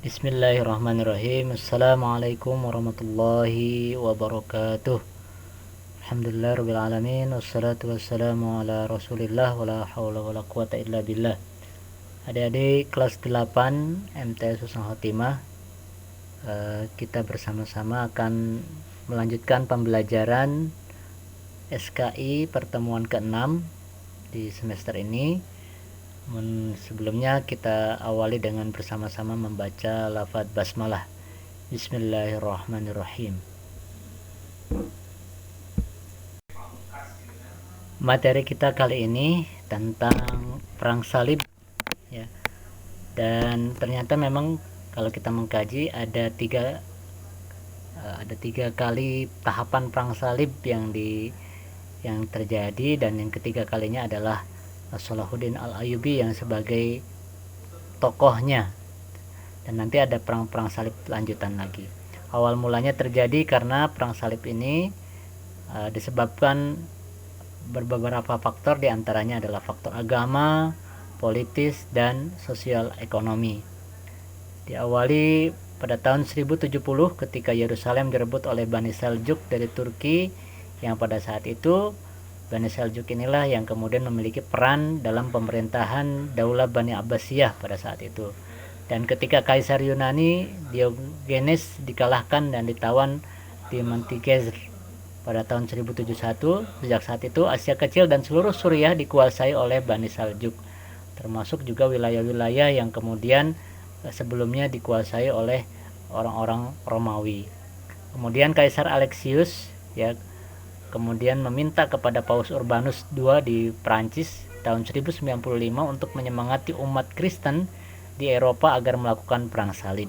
Bismillahirrahmanirrahim. Assalamualaikum warahmatullahi wabarakatuh. Alhamdulillah rabbil alamin, wassalatu wassalamu ala rasulillah, wala hawla wala quwata illa billah. Adik-adik kelas 8 MTS Husnul Khotimah, kita bersama-sama akan melanjutkan pembelajaran SKI pertemuan ke-6 di semester ini. Sebelumnya kita awali dengan bersama-sama membaca lafaz basmalah. Bismillahirrahmanirrahim. Materi kita kali ini tentang perang salib, ya. Dan ternyata memang kalau kita mengkaji ada tiga kali tahapan perang salib yang terjadi, dan yang ketiga kalinya adalah Salahuddin Al-Ayyubi yang sebagai tokohnya, dan nanti ada perang salib lanjutan lagi. Awal mulanya terjadi karena perang salib ini disebabkan beberapa faktor, diantaranya adalah faktor agama, politis, dan sosial ekonomi. Diawali pada tahun 1070 ketika Yerusalem direbut oleh Bani Seljuk dari Turki, yang pada saat itu Bani Seljuk inilah yang kemudian memiliki peran dalam pemerintahan Daulah Bani Abbasiyah pada saat itu. Dan ketika Kaisar Yunani Diogenes dikalahkan dan ditawan di Mantigezr pada tahun 1071, sejak saat itu Asia Kecil dan seluruh Suriah dikuasai oleh Bani Seljuk, termasuk juga wilayah-wilayah yang kemudian sebelumnya dikuasai oleh orang-orang Romawi. Kemudian Kaisar Alexius, ya, kemudian meminta kepada Paus Urbanus II di Prancis tahun 1095 untuk menyemangati umat Kristen di Eropa agar melakukan perang salib.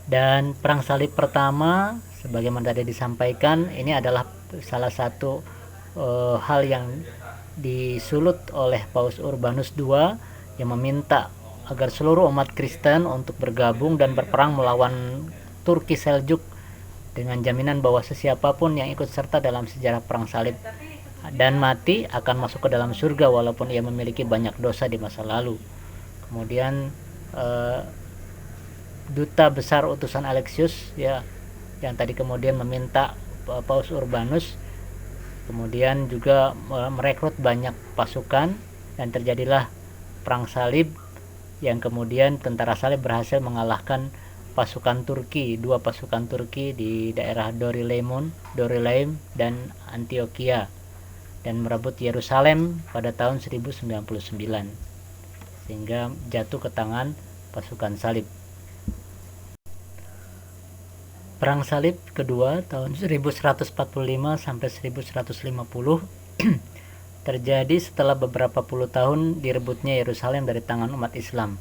Dan perang salib pertama, sebagaimana tadi disampaikan, ini adalah salah satu hal yang disulut oleh Paus Urbanus II yang meminta agar seluruh umat Kristen untuk bergabung dan berperang melawan Turki Seljuk dengan jaminan bahwa sesiapapun yang ikut serta dalam sejarah perang salib dan mati akan masuk ke dalam surga walaupun ia memiliki banyak dosa di masa lalu. Kemudian duta besar utusan Alexius, ya, yang tadi kemudian meminta Paus Urbanus kemudian juga merekrut banyak pasukan, dan terjadilah perang salib yang kemudian tentara salib berhasil mengalahkan pasukan Turki, dua pasukan Turki di daerah Dorilaim dan Antioquia, dan merebut Yerusalem pada tahun 1099 sehingga jatuh ke tangan pasukan salib. Perang salib kedua tahun 1145 sampai 1150 terjadi setelah beberapa puluh tahun direbutnya Yerusalem dari tangan umat Islam.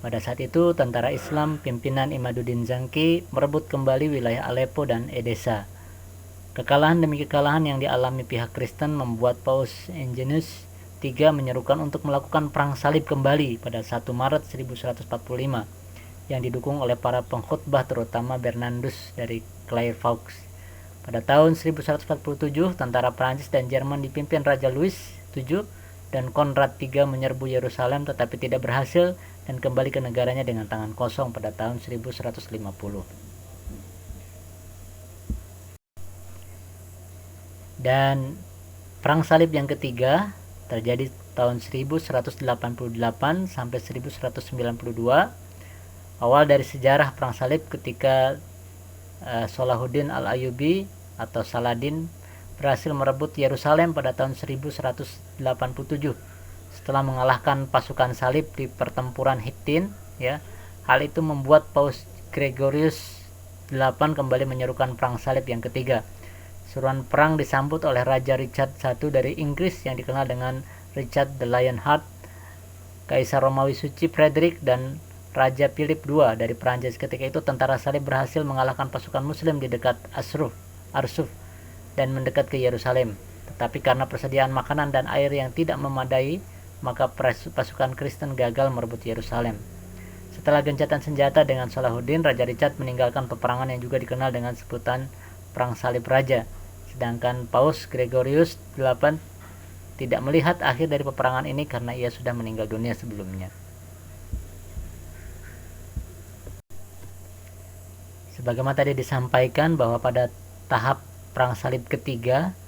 Pada saat itu, tentara Islam pimpinan Imaduddin Zanki merebut kembali wilayah Aleppo dan Edessa. Kekalahan demi kekalahan yang dialami pihak Kristen membuat Paus Eugenius III menyerukan untuk melakukan perang salib kembali pada 1 Maret 1145 yang didukung oleh para pengkhotbah terutama Bernardus dari Clairvaux. Pada tahun 1147, tentara Prancis dan Jerman dipimpin Raja Louis VII dan Konrad III menyerbu Yerusalem tetapi tidak berhasil dan kembali ke negaranya dengan tangan kosong pada tahun 1150. Dan perang salib yang ketiga terjadi tahun 1188 sampai 1192. Awal dari sejarah perang salib ketika Salahuddin Al-Ayyubi atau Saladin berhasil merebut Yerusalem pada tahun 1187 setelah mengalahkan pasukan salib di pertempuran Hittin, ya. Hal itu membuat Paus Gregorius VIII kembali menyerukan perang salib yang ketiga. Seruan perang disambut oleh Raja Richard I dari Inggris yang dikenal dengan Richard the Lionheart, Kaisar Romawi Suci Frederick, dan Raja Philip II dari Prancis. Ketika itu tentara salib berhasil mengalahkan pasukan muslim di dekat Arsuf dan mendekat ke Yerusalem. Tetapi karena persediaan makanan dan air yang tidak memadai, maka pasukan Kristen gagal merebut Yerusalem. Setelah gencatan senjata dengan Salahuddin, Raja Richard meninggalkan peperangan yang juga dikenal dengan sebutan Perang Salib Raja. Sedangkan Paus Gregorius VIII tidak melihat akhir dari peperangan ini karena ia sudah meninggal dunia sebelumnya. Sebagaimana tadi disampaikan bahwa pada tahap perang salib ketiga,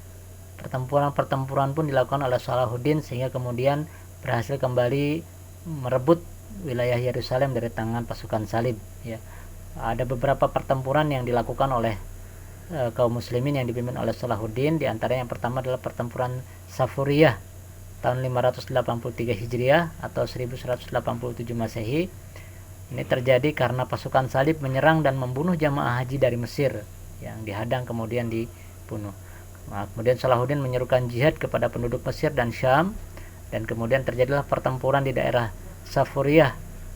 pertempuran pun dilakukan oleh Salahuddin sehingga kemudian berhasil kembali merebut wilayah Yerusalem dari tangan pasukan salib, ya. Ada beberapa pertempuran yang dilakukan oleh kaum muslimin yang dipimpin oleh Salahuddin. Di antara yang pertama adalah pertempuran Safuriyah tahun 583 Hijriah atau 1187 Masehi. Ini terjadi karena pasukan salib menyerang dan membunuh jamaah haji dari Mesir yang dihadang kemudian dibunuh. Kemudian Salahuddin menyerukan jihad kepada penduduk Mesir dan Syam, dan kemudian terjadilah pertempuran di daerah Safuriyah,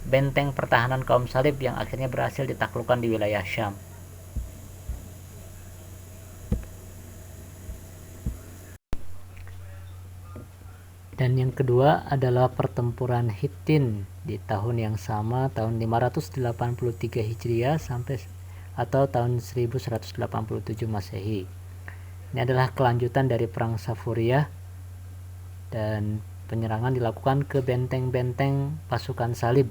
benteng pertahanan kaum salib yang akhirnya berhasil ditaklukkan di wilayah Syam. Dan yang kedua adalah pertempuran Hittin di tahun yang sama, tahun 583 Hijriah sampai atau tahun 1187 Masehi. Ini adalah kelanjutan dari perang Safuriyah, dan penyerangan dilakukan ke benteng-benteng pasukan salib,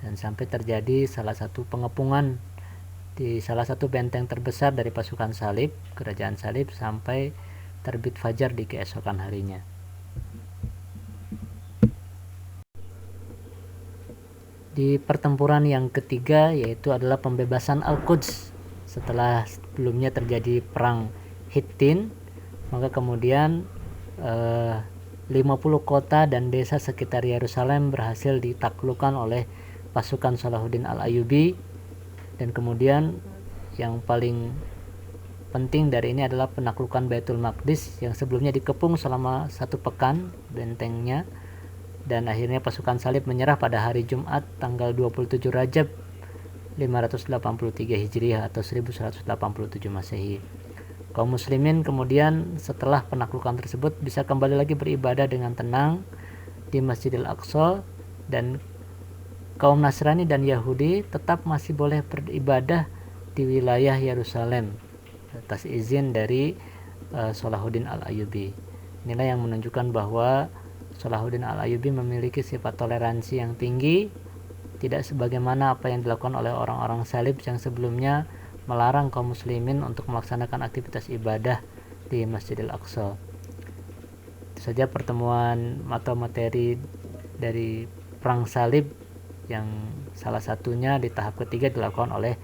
dan sampai terjadi salah satu pengepungan di salah satu benteng terbesar dari pasukan salib, kerajaan salib, sampai terbit fajar di keesokan harinya. Di pertempuran yang ketiga, yaitu adalah pembebasan Al-Quds. Setelah sebelumnya terjadi perang Hittin, maka kemudian 50 kota dan desa sekitar Yerusalem berhasil ditaklukkan oleh pasukan Salahuddin Al-Ayyubi. Dan kemudian yang paling penting dari ini adalah penaklukan Baitul Maqdis yang sebelumnya dikepung selama 1 pekan bentengnya, dan akhirnya pasukan salib menyerah pada hari Jumat tanggal 27 Rajab 583 Hijriah atau 1187 Masehi. Kaum muslimin kemudian setelah penaklukan tersebut bisa kembali lagi beribadah dengan tenang di Masjidil Aqsa, dan kaum Nasrani dan Yahudi tetap masih boleh beribadah di wilayah Yerusalem atas izin dari Salahuddin Al-Ayyubi. Inilah yang menunjukkan bahwa Salahuddin Al-Ayyubi memiliki sifat toleransi yang tinggi, tidak sebagaimana apa yang dilakukan oleh orang-orang salib yang sebelumnya melarang kaum muslimin untuk melaksanakan aktivitas ibadah di Masjidil Aqsa. Itu saja pertemuan atau materi dari perang salib yang salah satunya di tahap ketiga dilakukan oleh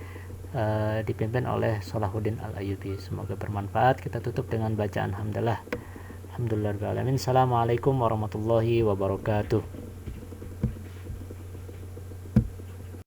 dipimpin oleh Salahuddin Al-Ayyubi. Semoga bermanfaat. Kita tutup dengan bacaan hamdalah. Alhamdulillahirabbil alamin. Assalamualaikum warahmatullahi wabarakatuh.